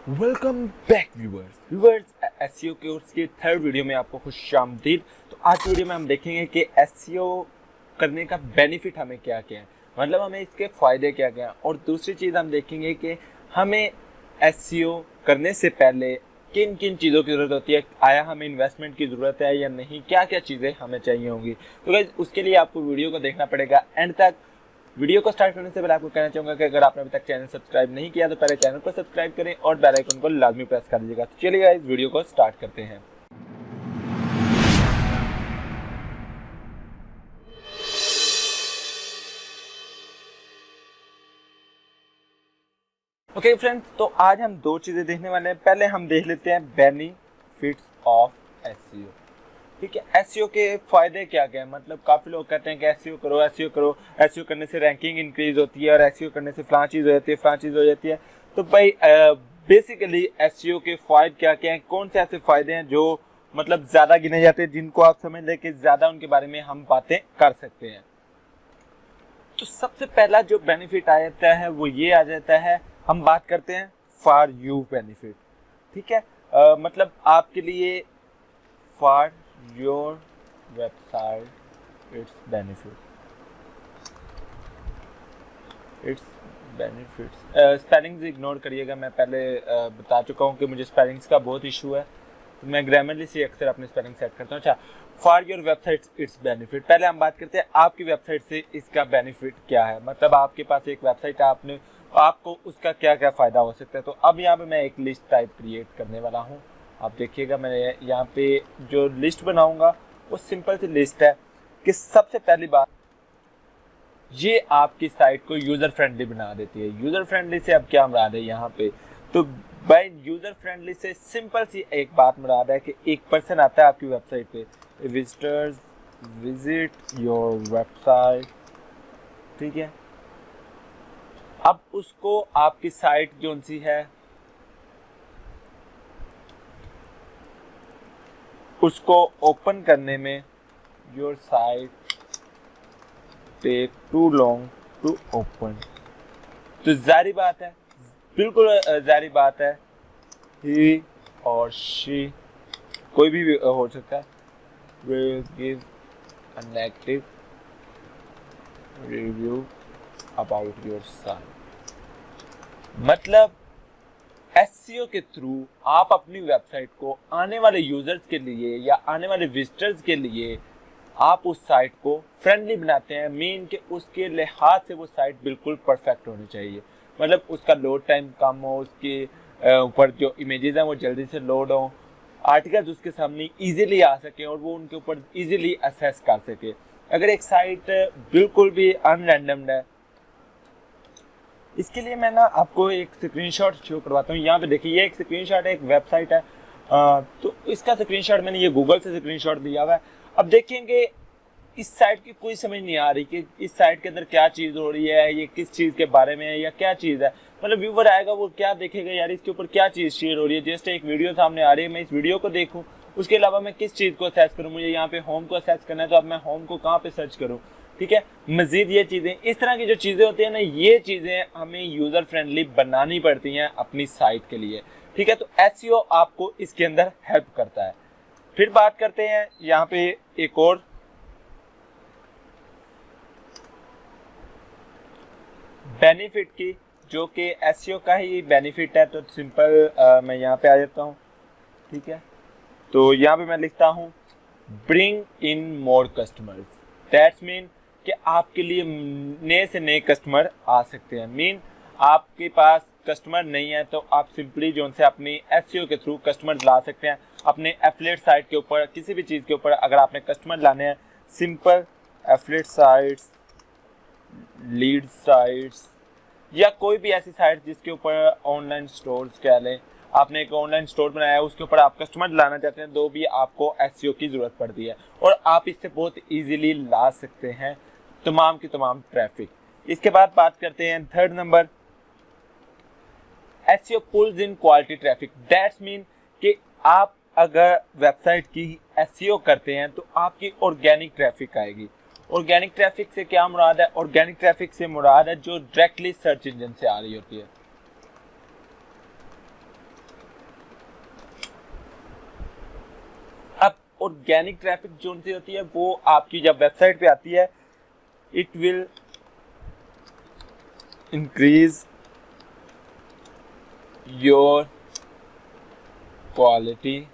Welcome back viewers SEO course के third video में आपको खुशामदीद। तो आज की वीडियो में हम देखेंगे कि एसईओ करने का बेनिफिट हमें क्या क्या है, मतलब हमें इसके फ़ायदे क्या क्या हैं। और दूसरी चीज़ हम देखेंगे कि हमें एसईओ करने से पहले किन किन चीज़ों की ज़रूरत होती है, आया हमें इन्वेस्टमेंट की ज़रूरत है या नहीं, क्या क्या चीज़ें हमें चाहिए होंगी। तो गाइस उसके लिए आपको वीडियो को देखना पड़ेगा एंड तक। वीडियो को स्टार्ट करने से पहले आपको कहना चाहूंगा कि अगर आपने अभी तक चैनल सब्सक्राइब नहीं किया तो पहले चैनल को सब्सक्राइब करें और बेल आइकन को लाजमी प्रेस कर दीजिएगा। तो चलिए गाइस वीडियो को स्टार्ट करते हैं। ओके फ्रेंड्स, तो आज हम दो चीजें देखने वाले हैं। पहले हम देख लेते हैं बेनिफिट्स ऑफ एसईओ। ठीक है, एसईओ के फायदे क्या क्या है। मतलब काफी लोग कहते हैं कि एसईओ करो, एसईओ करो, एसईओ करने से रैंकिंग इंक्रीज होती है और एसईओ करने से फलां चीज हो जाती है, फलां चीज हो जाती है। तो भाई बेसिकली एसईओ के फायदे क्या क्या हैं, कौन से ऐसे फायदे हैं जो मतलब ज्यादा गिने जाते हैं, जिनको आप समझ लें कि ज्यादा उनके बारे में हम बातें कर सकते हैं। तो सबसे पहला जो बेनिफिट आ जाता है वो ये आ जाता है, हम बात करते हैं फॉर यू बेनिफिट। ठीक है, मतलब आपके लिए for your website it's benefits. Spellings ignore करिएगा, मैं पहले बता चुका हूँ कि मुझे स्पेलिंग्स का बहुत इशू है, तो मैं ग्रामरली से अक्सर अपनी स्पेलिंग सेट करता हूँ। अच्छा, for your website it's benefit. पहले हम बात करते हैं आपकी वेबसाइट से इसका बेनिफिट क्या है। मतलब आपके पास एक वेबसाइट है, आपको उसका क्या क्या फ़ायदा हो सकता है। तो अब यहाँ पे मैं एक लिस्ट टाइप क्रिएट करने वाला हूँ। आप देखिएगा, मैं यहाँ पे जो लिस्ट बनाऊंगा वो सिंपल सी लिस्ट है कि सबसे पहली बात ये आपकी साइट को यूज़र फ्रेंडली बना देती है। यूज़र फ्रेंडली से अब क्या मुराद है यहाँ पे, तो बाय यूज़र फ्रेंडली से सिंपल सी एक बात मुराद है कि एक पर्सन आता है आपकी वेबसाइट पे, विजिटर्स विजिट योर वेबसाइट। ठीक है, अब उसको आपकी साइट जो सी है उसको ओपन करने में your site take too long to open. तो जारी बात है, बिल्कुल जारी बात है, ही और शी कोई भी हो सकता है, will give a negative review about your site। मतलब एसईओ के थ्रू आप अपनी वेबसाइट को आने वाले यूजर्स के लिए या आने वाले विजिटर्स के लिए आप उस साइट को फ्रेंडली बनाते हैं। मीन के उसके लिहाज से वो साइट बिल्कुल परफेक्ट होनी चाहिए। मतलब उसका लोड टाइम कम हो, उसके ऊपर जो इमेजेस हैं वो जल्दी से लोड हो, आर्टिकल्स उसके सामने इजीली आ सके और वो उनके ऊपर इजीली असेस कर सके। अगर एक साइट बिल्कुल भी अनरैंडम्ड है, इसके लिए मैं ना आपको एक स्क्रीनशॉट शो करवाता हूँ। यहाँ पे देखिए, ये एक स्क्रीनशॉट है, एक वेबसाइट है। तो इसका स्क्रीनशॉट मैंने ये गूगल से स्क्रीनशॉट दिया हुआ है। अब देखेंगे इस साइट की कोई समझ नहीं आ रही कि इस साइट के अंदर क्या चीज़ हो रही है, ये किस चीज़ के बारे में है या क्या चीज़ है। मतलब व्यूवर आएगा वो क्या देखेगा, यार इसके ऊपर क्या चीज़ शेयर हो रही है। जस्ट एक वीडियो सामने आ रही है, मैं इस वीडियो को देखूँ, उसके अलावा मैं किस चीज़ को असेस करूँ। मुझे यहाँ पे होम को असेस करना है, तो अब मैं होम को कहाँ पे सर्च करूँ। ठीक है, मजीद ये चीज़ें, इस तरह की जो चीज़ें होती है ना, ये चीज़ें हमें यूज़र फ्रेंडली बनानी पड़ती हैं अपनी साइट के लिए। ठीक है, तो एसईओ आपको इसके अंदर हेल्प करता है। फिर बात करते हैं यहाँ पे एक और बेनिफिट की, जो कि एसईओ का ही बेनिफिट है। तो सिंपल मैं यहाँ पे आ जाता हूँ। ठीक है, तो यहाँ पे मैं लिखता हूँ bring in more customers. That's mean कि आपके लिए नए से नए कस्टमर आ सकते हैं। मीन आपके पास कस्टमर नहीं है तो आप सिंपली जो उनसे अपनी एसईओ के थ्रू कस्टमर ला सकते हैं। अपने एफिलिएट साइट के ऊपर, किसी भी चीज़ के ऊपर अगर आपने कस्टमर लाने हैं, simple affiliate sites, lead sites या कोई भी ऐसी साइट जिसके ऊपर ऑनलाइन स्टोर्स कह लें, आपने एक ऑनलाइन स्टोर बनाया है, उसके ऊपर आप कस्टमर लाना चाहते हैं, तो भी आपको एसईओ की ज़रूरत पड़ती है और आप इससे बहुत इजीली ला सकते हैं तमाम की तमाम ट्रैफिक। इसके बाद बात करते हैं third number, SEO pulls in quality traffic. That's mean कि आप अगर वेबसाइट की एसईओ करते हैं तो आपकी ऑर्गेनिक ट्रैफिक आएगी। ऑर्गेनिक ट्रैफिक से क्या मुराद है, ऑर्गेनिक ट्रैफिक से मुराद है जो डायरेक्टली सर्च इंजन से आ रही होती है। ऑर्गेनिक ट्रैफिक जो सी होती है वो आपकी जब वेबसाइट पे आती है, it will increase your quality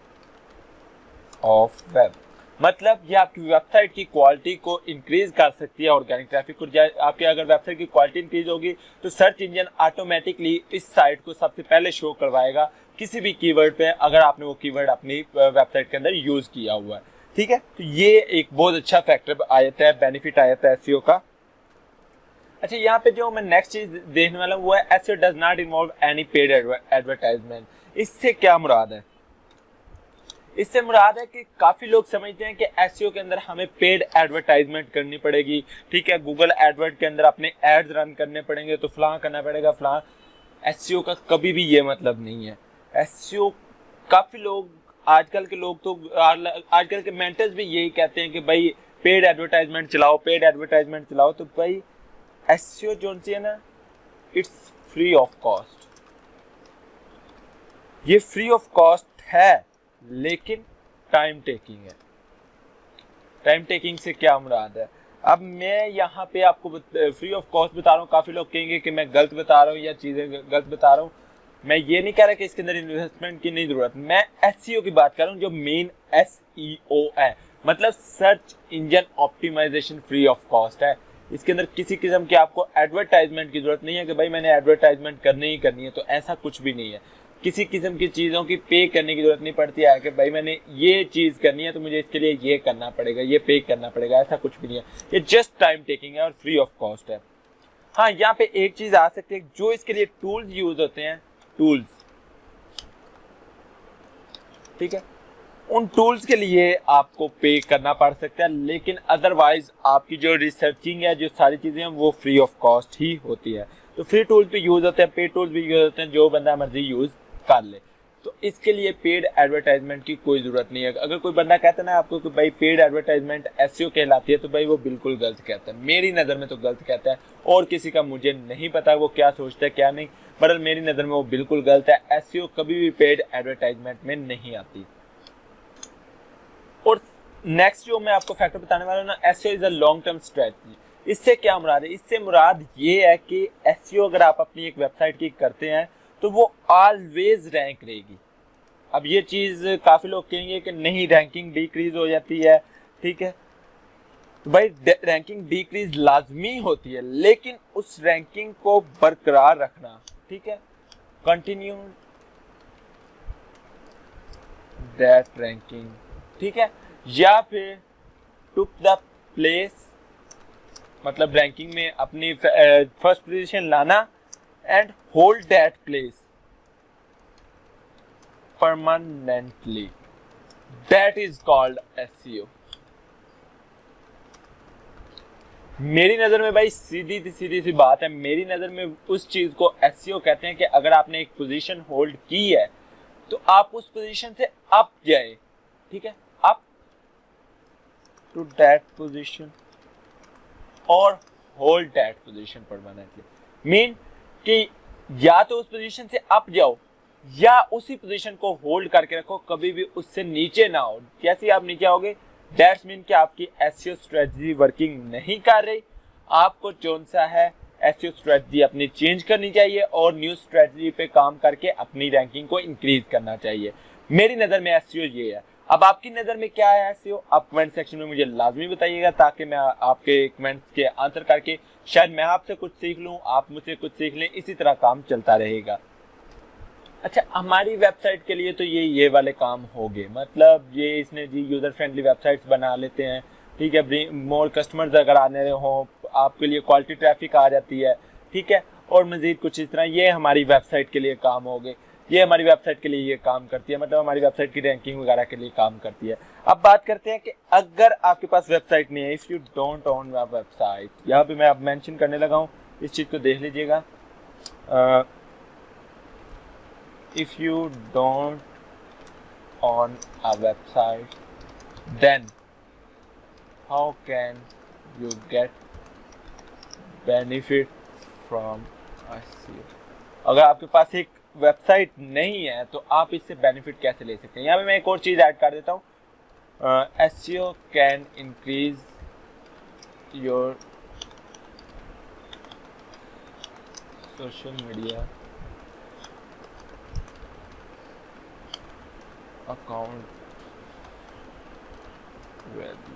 of web. मतलब ये आपकी वेबसाइट की क्वालिटी को इंक्रीज कर सकती है ऑर्गेनिक ट्रैफिक को। आपकी अगर वेबसाइट की क्वालिटी इंक्रीज होगी तो सर्च इंजन ऑटोमेटिकली इस साइट को सबसे पहले शो करवाएगा किसी भी कीवर्ड पे, अगर आपने वो कीवर्ड अपनी वेबसाइट के अंदर यूज किया हुआ है। ठीक है, तो ये एक बहुत अच्छा फैक्टर आयता है, बेनिफिट आयता है एसईओ का। अच्छा, यहाँ पे जो मैं नेक्स्ट चीज देखने वाला हूँ वो है SEO does not involve any paid advertisement. इससे क्या मुराद है? इससे मुराद है कि काफी लोग समझते हैं कि एसईओ के अंदर हमें पेड एडवर्टाइजमेंट करनी पड़ेगी। ठीक है, गूगल एडवर्ड के अंदर अपने एड्स रन करने पड़ेंगे, तो फलां करना पड़ेगा फलां। एसईओ का कभी भी ये मतलब नहीं है। एसईओ काफी लोग, आजकल के लोग तो आजकल के मेंटर्स भी यही कहते हैं कि भाई पेड एडवर्टाइजमेंट चलाओ, पेड एडवर्टाइजमेंट चलाओ। तो भाई एसईओ जो है ना, इट्स फ्री ऑफ कॉस्ट। ये फ्री ऑफ कॉस्ट है लेकिन टाइम टेकिंग है। टाइम टेकिंग से क्या मुराद है? अब मैं यहाँ पे आपको फ्री ऑफ कॉस्ट बता रहा हूँ, काफी लोग कहेंगे कि मैं गलत बता रहा हूँ या चीजें गलत बता रहा हूँ। मैं ये नहीं कह रहा कि इसके अंदर इन्वेस्टमेंट की नहीं जरूरत, मैं एसईओ की बात कर रहा हूँ जो मेन एसईओ है, मतलब search engine optimization free of cost है। इसके अंदर किसी किस्म की आपको एडवर्टाइजमेंट की जरूरत नहीं है कि भाई मैंने एडवर्टाइजमेंट करनी ही करनी है, तो ऐसा कुछ भी नहीं है। किसी किस्म की चीज़ों की पे करने की जरूरत नहीं पड़ती है कि भाई मैंने ये चीज़ करनी है तो मुझे इसके लिए ये करना पड़ेगा, ये पे करना पड़ेगा, ऐसा कुछ भी नहीं है। ये जस्ट टाइम टेकिंग है और फ्री ऑफ कॉस्ट है। हाँ, यहाँ पे एक चीज़ आ सकती है, जो इसके लिए टूल्स यूज होते हैं, टूल्स, ठीक है, उन टूल्स के लिए आपको पे करना पड़ सकता है, लेकिन अदरवाइज आपकी जो रिसर्चिंग है, जो सारी चीज़ें हैं, वो फ्री ऑफ कॉस्ट ही होती है। तो फ्री टूल्स भी यूज होते हैं, पेड टूल्स भी यूज होते हैं, जो बंदा मर्जी यूज कर ले। तो इसके लिए पेड एडवर्टाइजमेंट की कोई जरूरत नहीं है। अगर कोई बंदा कहता है ना आपको कि भाई पेड एडवर्टाइजमेंट एसईओ कहलाती है, तो भाई वो बिल्कुल गलत कहता है। मेरी नज़र में तो गलत कहता है, और किसी का मुझे नहीं पता वो क्या सोचता है क्या नहीं, बट मेरी नज़र में वो बिल्कुल गलत है। एसईओ कभी भी पेड एडवर्टाइजमेंट में नहीं आती। और नेक्स्ट जो मैं आपको फैक्टर बताने वाला हूँ ना, SEO is a long term strategy. इससे क्या मुराद है? इससे मुराद ये है कि एसईओ अगर आप अपनी एक वेबसाइट की करते हैं तो वो ऑलवेज रैंक रहेगी। अब ये चीज काफी लोग कहेंगे कि नहीं, रैंकिंग डिक्रीज हो जाती है। ठीक है, तो भाई रैंकिंग डिक्रीज लाजमी होती है, लेकिन उस रैंकिंग को बरकरार रखना, ठीक है, कंटिन्यू दैट रैंकिंग, ठीक है, या फिर टुक द प्लेस, मतलब रैंकिंग में अपनी फर्स्ट पोजीशन लाना, and hold that place permanently, that is called SEO. मेरी नजर में भाई सीधी सी बात है, मेरी नजर में उस चीज को एसईओ कहते हैं कि अगर आपने एक पोजीशन होल्ड की है तो आप उस पोजीशन से अप जाए, ठीक है, अप टू दैट पोजीशन और hold that position permanently. Mean कि या तो उस पोजीशन से अप जाओ या उसी पोजीशन को होल्ड करके रखो, कभी भी उससे नीचे ना हो। जैसे आप नीचे आओगे, दैट्स मीन कि आपकी एसईओ स्ट्रेटजी वर्किंग नहीं कर रही। आपको कौन सा है, एसईओ स्ट्रेटजी अपनी चेंज करनी चाहिए और न्यू स्ट्रेटजी पे काम करके अपनी रैंकिंग को इंक्रीज करना चाहिए। मेरी नज़र में एसईओ ये है। अब आपकी नज़र में क्या है एसईओ? आप कमेंट सेक्शन में मुझे लाजमी बताइएगा, ताकि मैं आपके कमेंट्स के आंसर करके शायद मैं आपसे कुछ सीख लूँ, आप मुझसे कुछ सीख लें, इसी तरह काम चलता रहेगा। अच्छा, हमारी वेबसाइट के लिए तो ये वाले काम हो गए, मतलब ये इसने जी यूज़र फ्रेंडली वेबसाइट्स बना लेते हैं, ठीक है, मोर कस्टमर्स अगर आने हों, आपके लिए क्वालिटी ट्रैफिक आ जाती है, ठीक है, और मज़ीद कुछ इस तरह, ये हमारी वेबसाइट के लिए काम हो गए। ये हमारी वेबसाइट के लिए ये काम करती है, मतलब हमारी वेबसाइट की रैंकिंग वगैरह के लिए काम करती है। अब बात करते हैं कि अगर आपके पास वेबसाइट नहीं है, if you don't own your website, यहाँ पे मैं अब मेंशन करने लगा हूँ, इस चीज़ को देख लीजिएगा। If you don't own a website, then how can you get benefit from SEO? अगर आपके पास एक वेबसाइट नहीं है तो आप इससे बेनिफिट कैसे ले सकते हैं? यहाँ पे मैं एक और चीज़ ऐड कर देता हूँ। SEO can increase your social media account value,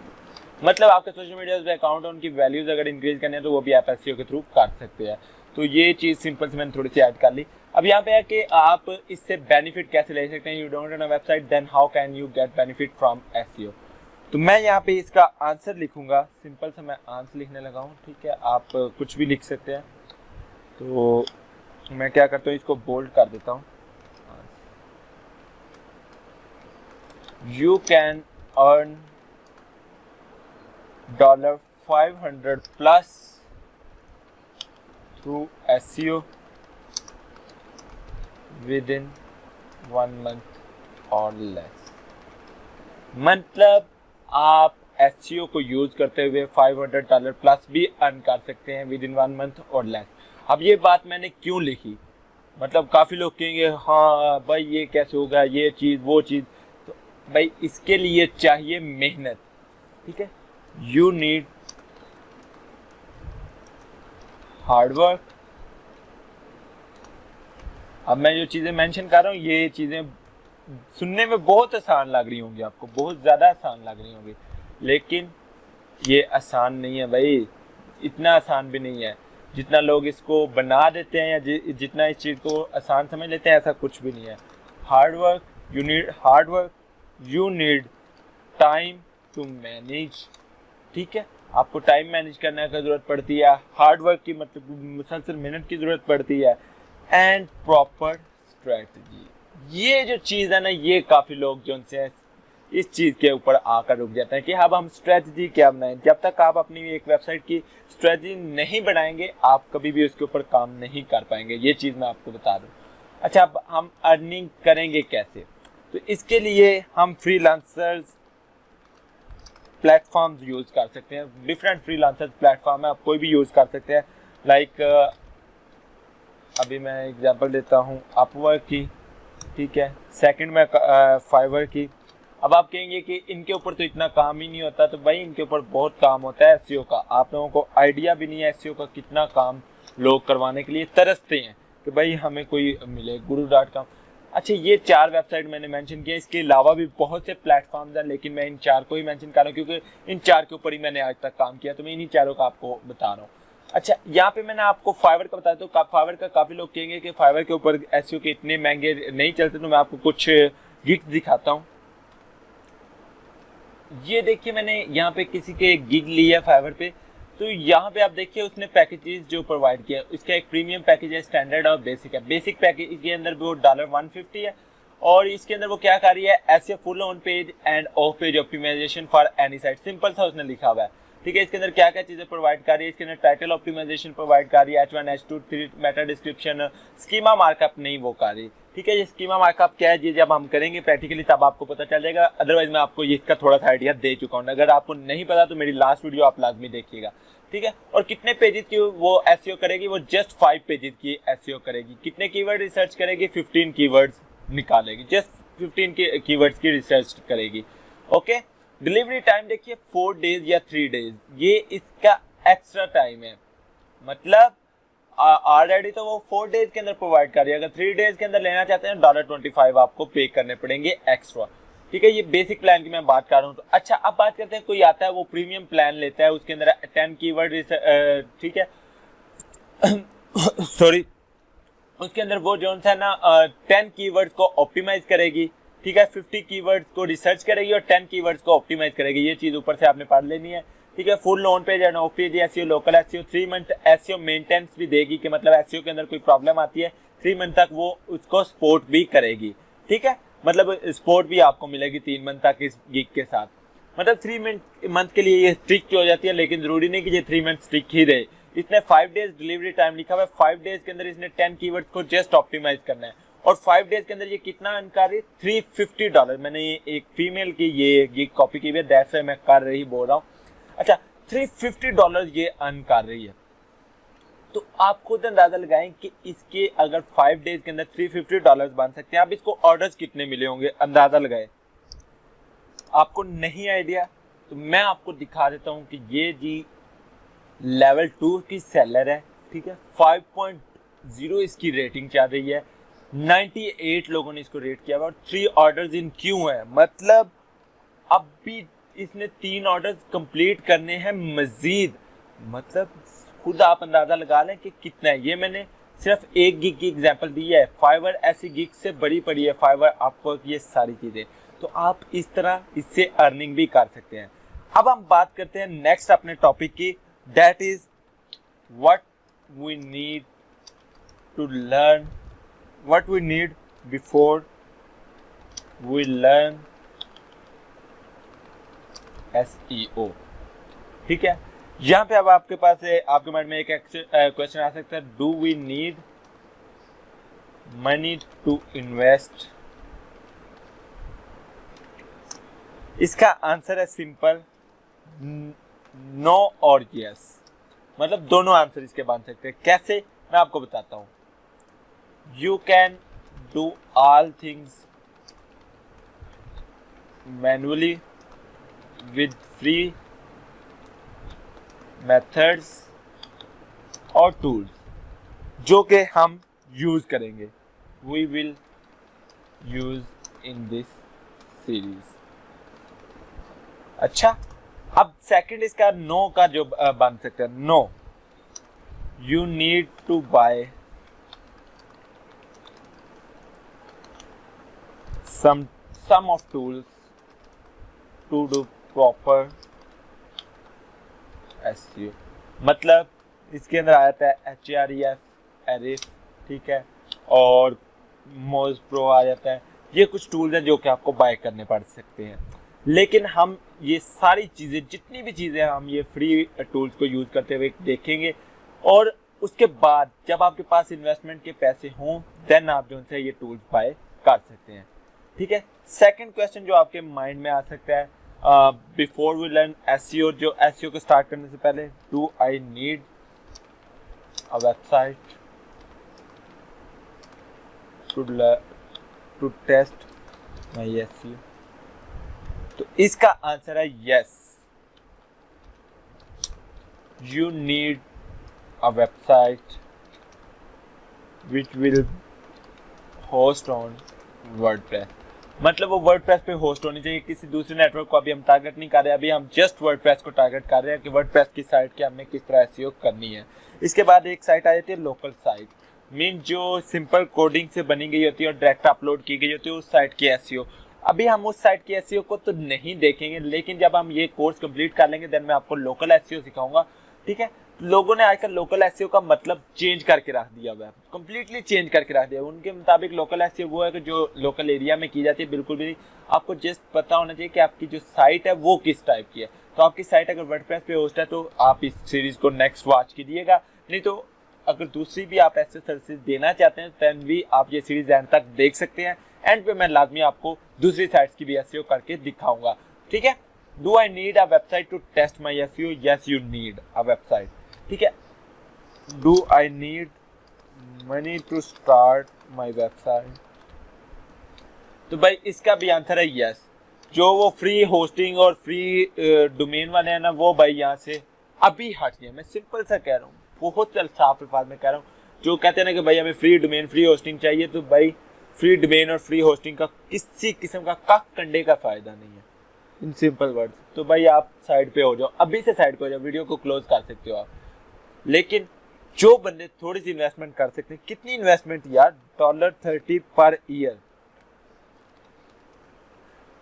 मतलब आपके सोशल मीडिया पे अकाउंट उनकी वैल्यूज अगर इंक्रीज करने हैं तो वो भी आप एसईओ के थ्रू कर सकते हैं। तो ये चीज़ सिंपल से मैंने थोड़ी सी ऐड कर ली। अब यहाँ पे है कि आप इससे बेनिफिट कैसे ले सकते हैं। You don't run a website then how can you get benefit from SEO. तो मैं यहाँ पे इसका आंसर लिखूंगा, सिंपल सा मैं आंसर लिखने लगा हूँ, ठीक है, आप कुछ भी लिख सकते हैं। तो मैं क्या करता हूँ, इसको बोल्ड कर देता हूँ। You can earn $500 plus through SEO within 1 month or less। मतलब आप SEO को यूज करते हुए $500 प्लस भी अर्न कर सकते हैं विद इन 1 मंथ और लेस। अब ये बात मैंने क्यों लिखी, मतलब काफ़ी लोग कहेंगे हाँ भाई ये कैसे होगा, ये चीज़ वो चीज़, तो भाई इसके लिए चाहिए मेहनत, ठीक है। You need hard work. अब मैं जो चीज़ें मेंशन कर रहा हूँ ये चीज़ें सुनने में बहुत आसान लग रही होंगी, आपको बहुत ज़्यादा आसान लग रही होंगी, लेकिन ये आसान नहीं है भाई, इतना आसान भी नहीं है जितना लोग इसको बना देते हैं या जितना इस चीज़ को आसान समझ लेते हैं, ऐसा कुछ भी नहीं है। Hard work, you need hard work, you need time to manage, ठीक है, आपको टाइम मैनेज करने की ज़रूरत पड़ती है, हार्ड वर्क की मतलब मुसलसल मेहनत की ज़रूरत पड़ती है, एंड प्रॉपर स्ट्रेटजी। ये जो चीज़ है ना, ये काफ़ी लोग जो उनसे इस चीज़ के ऊपर आकर रुक जाते हैं कि अब हम स्ट्रेटजी क्या बनाएं। जब तक आप अपनी एक वेबसाइट की स्ट्रेटजी नहीं बनाएंगे आप कभी भी उसके ऊपर काम नहीं कर पाएंगे, ये चीज़ मैं आपको बता दूं। अच्छा, अब हम अर्निंग करेंगे कैसे, तो इसके लिए हम फ्रीलांसर्स प्लेटफॉर्म्स यूज़ कर सकते हैं। डिफरेंट फ्रीलांसर्स प्लेटफॉर्म है, आप कोई भी यूज़ कर सकते हैं। लाइक अभी मैं एग्जांपल देता हूँ अपवर्क की, ठीक है, सेकंड में फाइवर की। अब आप कहेंगे कि इनके ऊपर तो इतना काम ही नहीं होता, तो भाई इनके ऊपर बहुत काम होता है एसईओ का। आप लोगों को आइडिया भी नहीं है एसईओ का कितना काम लोग करवाने के लिए तरसते हैं कि भाई हमें कोई मिले, guru.com। अच्छा, ये 4 वेबसाइट मैंने मेंशन किया, इसके अलावा भी बहुत से प्लेटफॉर्म्स हैं, लेकिन मैं इन 4 को ही मेंशन कर रहा हूँ क्योंकि इन 4 के ऊपर ही मैंने आज तक काम किया, तो मैं इन्हीं 4 का आपको बता रहा हूँ। अच्छा, यहाँ पे मैंने आपको फाइवर का बताया, तो फाइवर का काफ़ी लोग कहेंगे कि फाइवर के ऊपर एसईओ के इतने महंगे नहीं चलते, तो मैं आपको कुछ गिग्स दिखाता हूँ। ये देखिए, मैंने यहाँ पे किसी के गिग लिया फाइवर पे, तो यहाँ पे आप देखिए उसने पैकेजेस जो प्रोवाइड किया, इसका एक प्रीमियम पैकेज है, स्टैंडर्ड और बेसिक है। बेसिक पैकेज के अंदर वो $150 है, और इसके अंदर वो क्या कर रही है, SEO full on page and off page optimization for any site, simple सा उसने लिखा हुआ है, ठीक है। इसके अंदर क्या क्या चीजें प्रोवाइड कर रही है, इसके अंदर टाइटल ऑप्टिमाइजेशन प्रोवाइड कर रही है, H1 H2 3 Meta description, schema markup नहीं वो कर रही, ठीक है। ये स्कीमा मार्कअप क्या है, ये जब हम करेंगे प्रैक्टिकली तब आपको पता चल जाएगा, अदरवाइज मैं आपको इसका थोड़ा सा आइडिया दे चुका हूँ। अगर आपको नहीं पता तो मेरी लास्ट वीडियो आप लाजमी देखिएगा, ठीक है। और कितने पेजेस की वो एसईओ करेगी, वो जस्ट 5 पेजेस की एसईओ करेगी। कितने कीवर्ड रिसर्च करेगी, 15 कीवर्ड्स निकालेगी, जस्ट 15 कीवर्ड्स की रिसर्च करेगी, ओके। डिलीवरी टाइम देखिए 4 डेज या 3 डेज, ये इसका एक्स्ट्रा टाइम है, मतलब ऑलरेडी तो वो 4 डेज के अंदर प्रोवाइड कर रही है, अगर 3 डेज के अंदर लेना चाहते हैं $25 आपको पे करने पड़ेंगे एक्स्ट्रा, ठीक है। ये बेसिक प्लान की मैं बात कर रहा हूँ। तो अच्छा, अब बात करते हैं, कोई आता है वो प्रीमियम प्लान लेता है, उसके अंदर 10 कीवर्ड, ठीक है सॉरी, उसके अंदर वो जो है ना 10 कीवर्ड्स को ऑप्टिमाइज करेगी, ठीक है, 50 कीवर्ड्स को रिसर्च करेगी और 10 कीवर्ड्स को ऑप्टिमाइज करेगी। ये चीज ऊपर से आपने पढ़ लेनी है, ठीक है। Full on page and off page SEO, local SEO, 3 month SEO maintenance भी देगी, कि मतलब एसईओ के अंदर कोई प्रॉब्लम आती है 3 मंथ तक वो उसको सपोर्ट भी करेगी, ठीक है, मतलब सपोर्ट भी आपको मिलेगी 3 मंथ तक इस गिग के साथ। मतलब 3 मंथ के लिए ये स्ट्रिक्ट हो जाती है, लेकिन जरूरी नहीं कि ये 3 मंथ स्ट्रिक्ट ही रहे। इसने 5 डेज डिलीवरी टाइम लिखा हुआ है, 5 डेज के अंदर इसने 10 कीवर्ड्स को जस्ट ऑप्टिमाइज करना है, और 5 डेज के अंदर ये कितना अर्न कर रही है, $350। मैंने ये एक फीमेल की ये गिग कॉपी की है, दैट्स व्हाई मैं कर रही बोल रहा हूँ। अच्छा, $350 ये अर्न कर रही है, तो आप खुद अंदाजा लगाएं कि इसके अगर 5 डेज के अंदर $350 बन सकते हैं, आप इसको ऑर्डर्स कितने मिले होंगे, अंदाजा लगाएं। आपको नहीं आइडिया तो मैं आपको दिखा देता हूँ कि ये जी लेवल 2 की सेलर है, ठीक है। 5.0 इसकी रेटिंग चल रही है, 98 लोगों ने इसको रेट किया और 3 ऑर्डर्स इन क्यू है, मतलब अब भी इसने 3 ऑर्डर्स कंप्लीट करने हैं मजीद, मतलब खुद आप अंदाजा लगा लें कि कितना है। ये मैंने सिर्फ 1 गिग की एग्जांपल दी है, फाइवर ऐसी गिग से बड़ी पड़ी है, फाइवर आपको ये सारी चीज़ें, तो आप इस तरह इससे अर्निंग भी कर सकते हैं। अब हम बात करते हैं नेक्स्ट अपने टॉपिक की, that is what we need to learn, what we need before we learn SEO, ठीक है। यहाँ पे अब आपके पास है, आपके माइंड में एक क्वेश्चन आ सकता है, do we need money to invest? इसका आंसर है सिंपल, नो और यस, मतलब दोनों आंसर इसके बन सकते हैं। कैसे, मैं आपको बताता हूँ। You can do all things manually with free methods और tools जो कि हम यूज करेंगे, we will use in this series। अच्छा, अब सेकंड इसका नो का जो बन सकता है, no you need to buy some of tools to do proper SEO, मतलब इसके अंदर आ जाता है HREF, Ahrefs, ठीक है, और Moz Pro आ जाता है। ये कुछ टूल्स हैं जो कि आपको बाय करने पड़ सकते हैं, लेकिन हम ये सारी चीज़ें, जितनी भी चीज़ें हम ये फ्री टूल्स को यूज़ करते हुए देखेंगे, और उसके बाद जब आपके पास इन्वेस्टमेंट के पैसे हों देन आप जो उनसे ये टूल्स बाय कर सकते हैं, ठीक है। सेकंड क्वेश्चन जो आपके माइंड में आ सकता है, बिफोर वी लर्न SEO, जो SEO को स्टार्ट करने से पहले, do I need a website to test my SEO? तो इसका आंसर है yes, you need a website which will host on WordPress, मतलब वो वर्डप्रेस पे होस्ट होनी चाहिए, किसी दूसरे नेटवर्क को अभी हम टारगेट नहीं कर रहे, अभी हम जस्ट वर्डप्रेस को टारगेट कर रहे हैं कि वर्डप्रेस की साइट की हमने किस तरह SEO करनी है। इसके बाद एक साइट आ जाती है लोकल साइट, मीन जो सिंपल कोडिंग से बनी गई होती है और डायरेक्ट अपलोड की गई होती है उस साइट की SEO। अभी हम उस साइट की SEO को तो नहीं देखेंगे, लेकिन जब हम ये कोर्स कंप्लीट कर लेंगे देन मैं आपको लोकल SEO सिखाऊंगा, ठीक है। लोगों ने आजकल लोकल SEO का मतलब चेंज करके रख दिया हुआ है, कंप्लीटली चेंज करके रख दिया। उनके मुताबिक लोकल SEO वो है कि जो लोकल एरिया में की जाती है, बिल्कुल भी नहीं। आपको जस्ट पता होना चाहिए कि आपकी जो साइट है वो किस टाइप की है। तो आपकी साइट अगर वर्डप्रेस पे होस्ट है तो आप इस सीरीज को नेक्स्ट वॉच कीजिएगा, नहीं तो अगर दूसरी भी आप ऐसे सर्विसेज देना चाहते हैं देन भी आप ये सीरीज एंड तक देख सकते हैं। एंड पे मैं लाजमी आपको दूसरी साइट्स की भी SEO करके दिखाऊंगा, ठीक है। Do I need a website to test my SEO? Yes, you need a website, ठीक है। Do I need money to start my website? तो भाई इसका भी आंसर है यस। जो वो फ्री होस्टिंग और फ्री डोमेन वाले हैं ना, वो भाई यहाँ से अभी हटिए। मैं सिंपल सा कह रहा हूँ, बहुत साफ अल्फाज में कह रहा हूँ। जो कहते हैं ना कि भाई हमें फ्री डोमेन फ्री होस्टिंग चाहिए, तो भाई फ्री डोमेन और फ्री होस्टिंग का किसी किस्म का कक कंडे का फायदा नहीं है, इन सिंपल वर्ड्स। तो भाई आप साइड पे हो जाओ, अभी से साइड पे हो जाओ, वीडियो को क्लोज कर सकते हो आप। लेकिन जो बंदे थोड़ी सी इन्वेस्टमेंट कर सकते हैं, कितनी इन्वेस्टमेंट यार, $30 पर ईयर,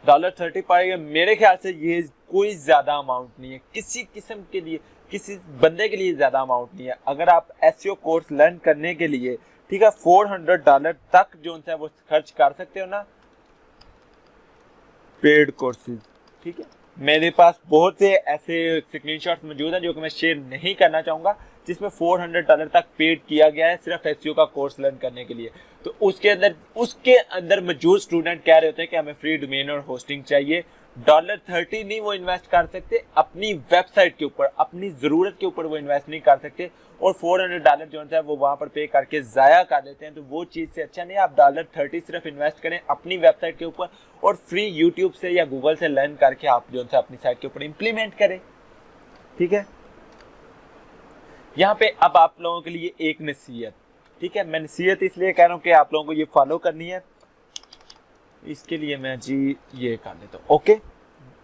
$30 पर ईयर, मेरे ख्याल से ये कोई ज्यादा अमाउंट नहीं है किसी किस्म के लिए, किसी बंदे के लिए ज्यादा अमाउंट नहीं है। अगर आप SEO कोर्स लर्न करने के लिए, ठीक है, $400 तक जो है वो खर्च कर सकते हो ना, पेड कोर्सेज, ठीक है। मेरे पास बहुत से ऐसे स्क्रीनशॉट्स मौजूद हैं जो कि मैं शेयर नहीं करना चाहूँगा, जिसमें $400 तक पेड किया गया है सिर्फ SEO का कोर्स लर्न करने के लिए। तो उसके अंदर मौजूद स्टूडेंट कह रहे होते हैं कि हमें फ्री डोमेन और होस्टिंग चाहिए, $30 नहीं वो इन्वेस्ट कर सकते अपनी वेबसाइट के ऊपर, अपनी जरूरत के ऊपर वो इन्वेस्ट नहीं कर सकते, और $400 जो है वो वहां पर पे करके जाया कर देते हैं। तो वो चीज से अच्छा नहीं आप $30 सिर्फ इन्वेस्ट करें अपनी वेबसाइट के ऊपर, और फ्री यूट्यूब से या गूगल से लर्न करके आप जो है अपनी साइट के ऊपर इंप्लीमेंट करें। ठीक है, यहाँ पे अब आप लोगों के लिए एक नसीहत, ठीक है, मैं नसीहत इसलिए कह रहा हूँ कि आप लोगों को ये फॉलो करनी है, इसके लिए मैं जी ये कर लेता हूँ। ओके,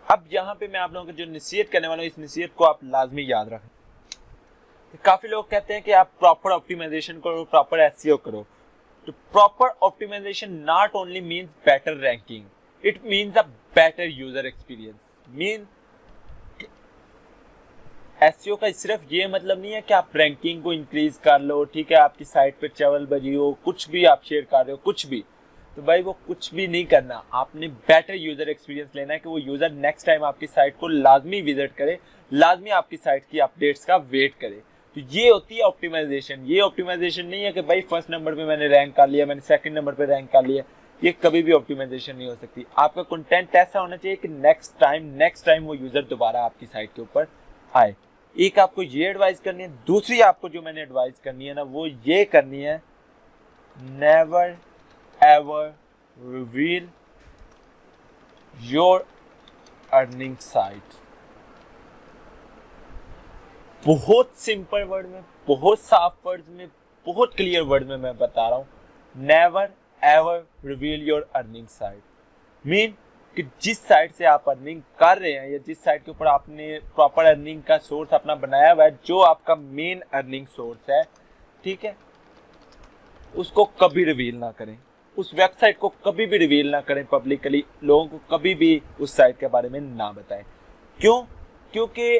अब यहाँ पे मैं आप लोगों को जो नसीहत करने वाला हूँ, इस नसीहत को आप लाजमी याद रखें। काफी लोग कहते हैं कि आप प्रॉपर ऑप्टिमाइजेशन करो, प्रॉपर एसईओ करो। तो proper optimization not only means better ranking, it means a better user experience. Mean SEO का सिर्फ ये मतलब नहीं है कि आप रैंकिंग को इंक्रीज कर लो, ठीक है, आपकी साइट पे ट्रैवल बजी हो, कुछ भी आप शेयर कर रहे हो, कुछ भी, तो भाई वो कुछ भी नहीं करना, आपने बेटर यूजर एक्सपीरियंस लेना है कि वो यूजर नेक्स्ट टाइम आपकी साइट को लाजमी विजिट करे, लाजमी आपकी साइट की अपडेट्स का वेट करे। तो ये होती है ऑप्टिमाइजेशन। ये ऑप्टिमाइजेशन नहीं है कि भाई फर्स्ट नंबर पे मैंने रैंक कर लिया, मैंने सेकंड नंबर पे रैंक कर लिया, ये कभी भी ऑप्टिमाइजेशन नहीं हो सकती। आपका कंटेंट ऐसा होना चाहिए कि नेक्स्ट टाइम वो यूजर दोबारा आपकी साइट के ऊपर आए। एक आपको ये एडवाइस करनी है, दूसरी आपको जो मैंने एडवाइस करनी है ना वो ये करनी है, never ever reveal your earning site. बहुत सिंपल वर्ड में, बहुत साफ वर्ड में, बहुत क्लियर वर्ड में मैं बता रहा हूं, never ever reveal your earning site. Mean कि जिस साइट से आप अर्निंग कर रहे हैं या जिस साइट के ऊपर आपने प्रॉपर अर्निंग का सोर्स अपना बनाया हुआ है, जो आपका मेन अर्निंग सोर्स है, ठीक है, उसको कभी रिवील ना करें, उस वेबसाइट को कभी भी रिवील ना करें पब्लिकली, लोगों को कभी भी उस साइट के बारे में ना बताएं। क्यों? क्योंकि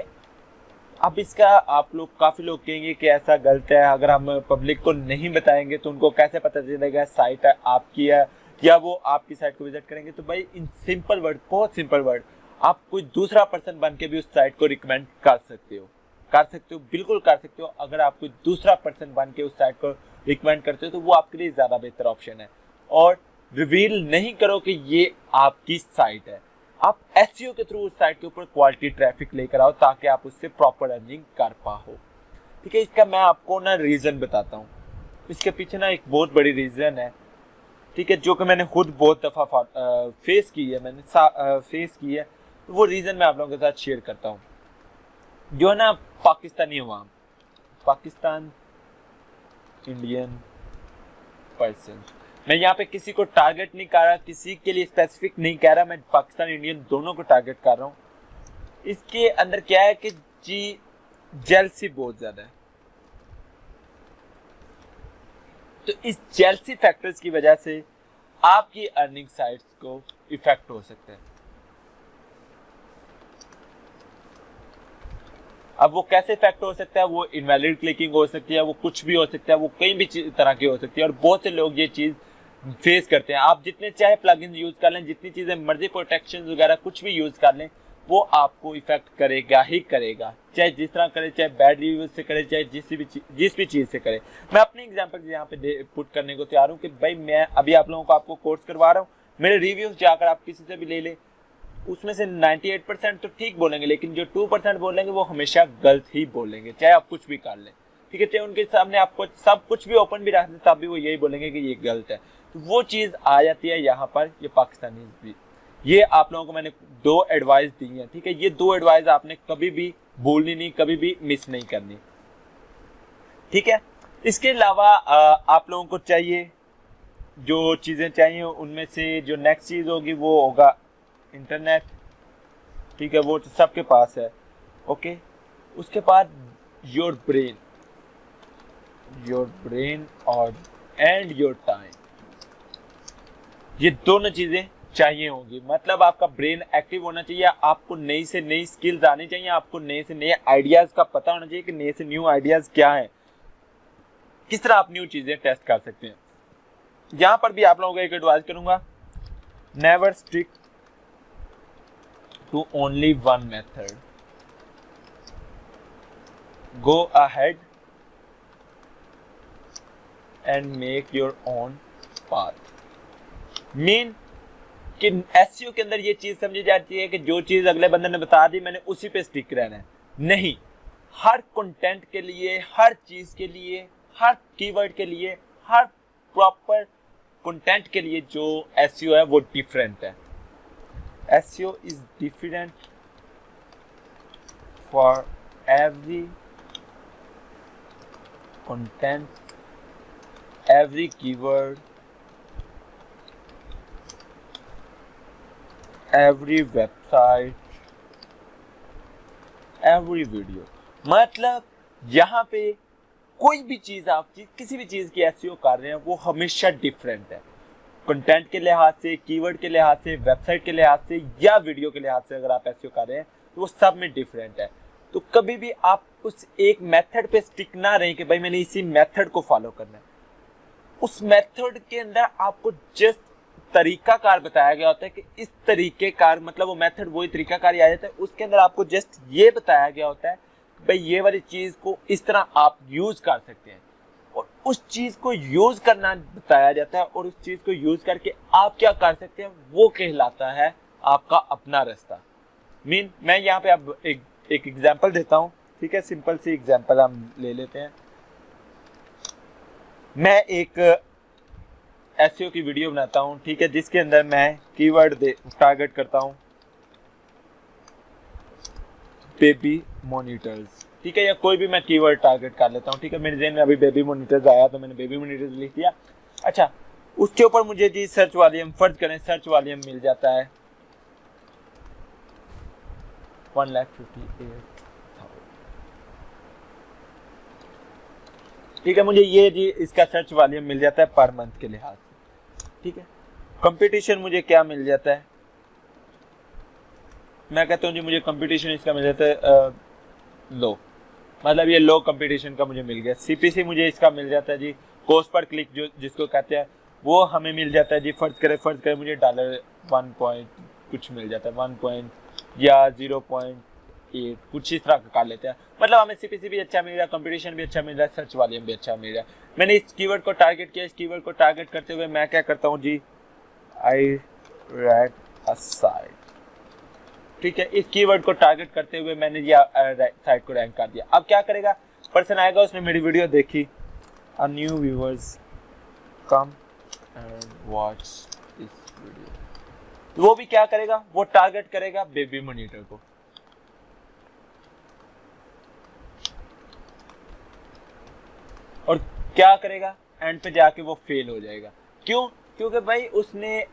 अब इसका आप लोग काफी लोग कहेंगे कि ऐसा गलत है, अगर हम पब्लिक को नहीं बताएंगे तो उनको कैसे पता चलेगा साइट आपकी है या वो आपकी साइट को विजिट करेंगे। तो भाई इन सिंपल वर्ड, बहुत सिंपल वर्ड, आप कोई दूसरा पर्सन बन के भी उस साइट को रिकमेंड कर सकते हो, बिल्कुल कर सकते हो। अगर आप कोई दूसरा पर्सन बन के उस साइट को रिकमेंड करते हो तो वो आपके लिए ज्यादा बेहतर ऑप्शन है। और रिवील नहीं करो कि ये आपकी साइट है, आप एसईओ के थ्रू उस साइट के ऊपर क्वालिटी ट्रैफिक लेकर आओ ताकि आप उससे प्रॉपर अर्निंग कर पाओ। ठीक है, इसका मैं आपको ना रीजन बताता हूँ। इसके पीछे ना एक बहुत बड़ी रीजन है, ठीक है, जो कि मैंने खुद बहुत दफा फेस की है, तो वो रीजन मैं आप लोगों के साथ शेयर करता हूँ। जो है ना पाकिस्तानी अवाम, पाकिस्तान इंडियन पर्सन, मैं यहाँ पे किसी को टारगेट नहीं कर रहा, किसी के लिए स्पेसिफिक नहीं कह रहा, मैं पाकिस्तान इंडियन दोनों को टारगेट कर रहा हूँ। इसके अंदर क्या है कि जी जेलसी बहुत ज्यादा है। तो इस जेलसी फैक्टर्स की वजह से आपकी अर्निंग साइट्स को इफेक्ट हो सकता है। अब वो कैसे इफेक्ट हो सकता है? वो इनवैलिड क्लिकिंग हो सकती है, वो कुछ भी हो सकता है, वो कई भी तरह की हो सकती है, और बहुत से लोग ये चीज फेस करते हैं। आप जितने चाहे प्लगइन्स यूज कर लें, जितनी चीजें मर्जी, प्रोटेक्शन वगैरह कुछ भी यूज कर लें, वो आपको इफेक्ट करेगा ही करेगा, चाहे जिस तरह करे, चाहे बैड रिव्यूज से करे, चाहे जिस भी चीज से करे। मैं अपनी एग्जांपल यहाँ पे पुट करने को तैयार हूँ कि भाई मैं अभी आप लोगों को आपको कोर्स करवा रहा हूँ, मेरे रिव्यूज जाकर आप किसी से भी ले ले, उसमें से 98% तो ठीक बोलेंगे, लेकिन जो 2% बोलेंगे वो हमेशा गलत ही बोलेंगे, चाहे आप कुछ भी कर लें। ठीक है, चाहे उनके सामने आपको सब कुछ भी ओपन भी रख दें तब भी वो यही बोलेंगे कि ये गलत है। तो वो चीज आ जाती है यहाँ पर, ये पाकिस्तानी भी। ये आप लोगों को मैंने 2 एडवाइस दी है, ठीक है, ये 2 एडवाइस आपने कभी भी भूलनी नहीं, कभी भी मिस नहीं करनी। ठीक है, इसके अलावा आप लोगों को चाहिए, जो चीजें चाहिए उनमें से जो नेक्स्ट चीज होगी वो होगा इंटरनेट। ठीक है, वो तो सबके पास है। ओके, उसके बाद योर ब्रेन और एंड योर टाइम, ये दोनों चीजें चाहिए होगी। मतलब आपका ब्रेन एक्टिव होना चाहिए, आपको नई से नई स्किल्स आनी चाहिए, आपको नए से नए आइडियाज का पता होना चाहिए कि नए से न्यू आइडियाज क्या है, किस तरह आप न्यू चीजें टेस्ट कर सकते हैं। यहां पर भी आप लोगों को एक एडवाइस करूंगा, never stick to only one method, go ahead and make your own path। Mean कि एसईओ के अंदर ये चीज समझी जाती है कि जो चीज अगले बंदे ने बता दी मैंने उसी पे स्टिक रहना है। नहीं, हर कंटेंट के लिए, हर चीज के लिए, हर कीवर्ड के लिए, हर प्रॉपर कंटेंट के लिए जो एसईओ है वो डिफरेंट है। SEO is different for every content, every keyword, every website, every video. मतलब यहाँ पे कोई भी चीज आप किसी भी चीज की एसईओ कर रहे हैं वो हमेशा डिफरेंट है, कंटेंट के लिहाज से, कीवर्ड के लिहाज से, वेबसाइट के लिहाज से या वीडियो के लिहाज से अगर आप एसईओ कर रहे हैं तो वो सब में डिफरेंट है। तो कभी भी आप उस एक मेथड पे स्टिक ना रहें कि भाई मैंने इसी मेथड को फॉलो करना है। उस मेथड के अंदर आपको जस्ट तरीकाकार बताया गया होता है कि इस तरीकेकार, मतलब वो मेथड वही तरीकाकार ही आ जाता है, उसके अंदर आपको जस्ट ये बताया गया होता है कि भाई ये वाली चीज को इस तरह आप यूज कर सकते हैं और उस चीज को यूज करना बताया जाता है और उस चीज को यूज करके आप क्या कर सकते हैं वो कहलाता है आपका अपना रास्ता। मैं यहाँ पे अब एक एग्जांपल देता हूँ, ठीक है, सिंपल सी एग्जांपल हम ले लेते हैं। मैं एक एसईओ की वीडियो बनाता हूँ, ठीक है, जिसके अंदर मैं कीवर्ड टारगेट करता हूँ बेबी मॉनिटर्स, ठीक है, या कोई भी मैं कीवर्ड टारगेट कर लेता हूँ, ठीक है। मेरे ज़हन में अभी बेबी मॉनिटर्स आया तो मैंने बेबी मॉनिटर्स लिख दिया। अच्छा, उसके ऊपर मुझे जी सर्च वॉल्यूम, फर्ज करें सर्च वॉल्यूम मिल जाता है 1,58,000, ठीक है। मुझे ये जी इसका सर्च वॉल्यूम मिल जाता है पर मंथ के लिहाज से, ठीक है। कंपटीशन मुझे क्या मिल जाता है, मैं कहता हूँ जी मुझे कंपटीशन इसका मिल जाता है लो, मतलब ये लो कंपटीशन का मुझे मिल गया। सीपीसी मुझे इसका मिल जाता है जी कॉस्ट पर क्लिक जो जिसको कहते हैं वो हमें मिल जाता है जी, फर्ज करें मुझे $1 पॉइंट कुछ मिल जाता है, 1 पॉइंट या 0.8 कुछ इस तरह का कर लेते हैं। मतलब हमें सीपीसी भी अच्छा मिल रहा है, कंपटीशन भी अच्छा मिल रहा है, सर्च वॉल्यूम भी अच्छा मिल रहा है। मैंने इस कीवर्ड को टारगेट किया, इस कीवर्ड को टारगेट करते हुए मैं क्या करता हूँ जी, आई रैंक अ साइट, ठीक है। इस कीवर्ड को टारगेट करते हुए मैंने ये साइट को रैंक कर दिया। अब क्या करेगा, पर्सन आएगा, उसने मेरी वीडियो देखी, a new viewers come and watch this video, तो वो भी क्या करेगा, वो टारगेट करेगा बेबी मॉनिटर को। और क्या करेगा, एंड पे जाके वो फेल हो जाएगा। क्यों? क्योंकि भाई उसने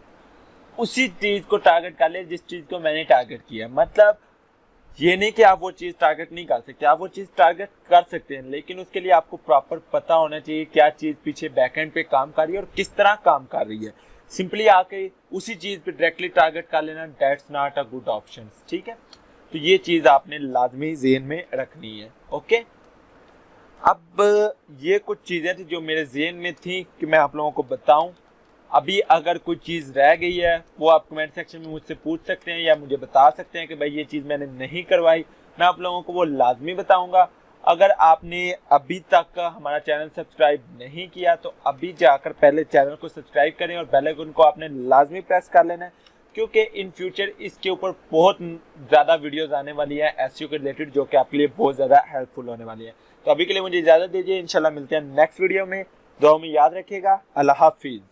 उसी चीज को टारगेट कर लिया जिस चीज को मैंने टारगेट किया। मतलब ये नहीं कि आप वो चीज टारगेट नहीं कर सकते, आप वो चीज टारगेट कर सकते हैं, लेकिन उसके लिए आपको प्रॉपर पता होना चाहिए क्या चीज पीछे बैकएंड पे काम कर रही है और किस तरह काम कर रही है। सिंपली आके उसी चीज पे डायरेक्टली टारगेट कर लेना, that's not a good option, ठीक है। तो ये चीज आपने लाजमी ज़हन में रखनी है, ओके। अब ये कुछ चीजें थी जो मेरे ज़हन में थी कि मैं आप लोगों को बताऊं। अभी अगर कोई चीज़ रह गई है वो आप कमेंट सेक्शन में मुझसे पूछ सकते हैं या मुझे बता सकते हैं कि भाई ये चीज़ मैंने नहीं करवाई, मैं आप लोगों को वो लाजमी बताऊंगा। अगर आपने अभी तक हमारा चैनल सब्सक्राइब नहीं किया तो अभी जाकर पहले चैनल को सब्सक्राइब करें और बेल आइकन को आपने लाजमी प्रेस कर लेना है, क्योंकि इन फ्यूचर इसके ऊपर बहुत ज़्यादा वीडियोस आने वाली है एसईओ के रिलेटेड जो कि आपके लिए बहुत ज़्यादा हेल्पफुल होने वाली है। तो अभी के लिए मुझे इजाज़त दीजिए, इंशाल्लाह मिलते हैं नेक्स्ट वीडियो में। दुआ में याद रखिएगा, अल्लाह हाफिज़।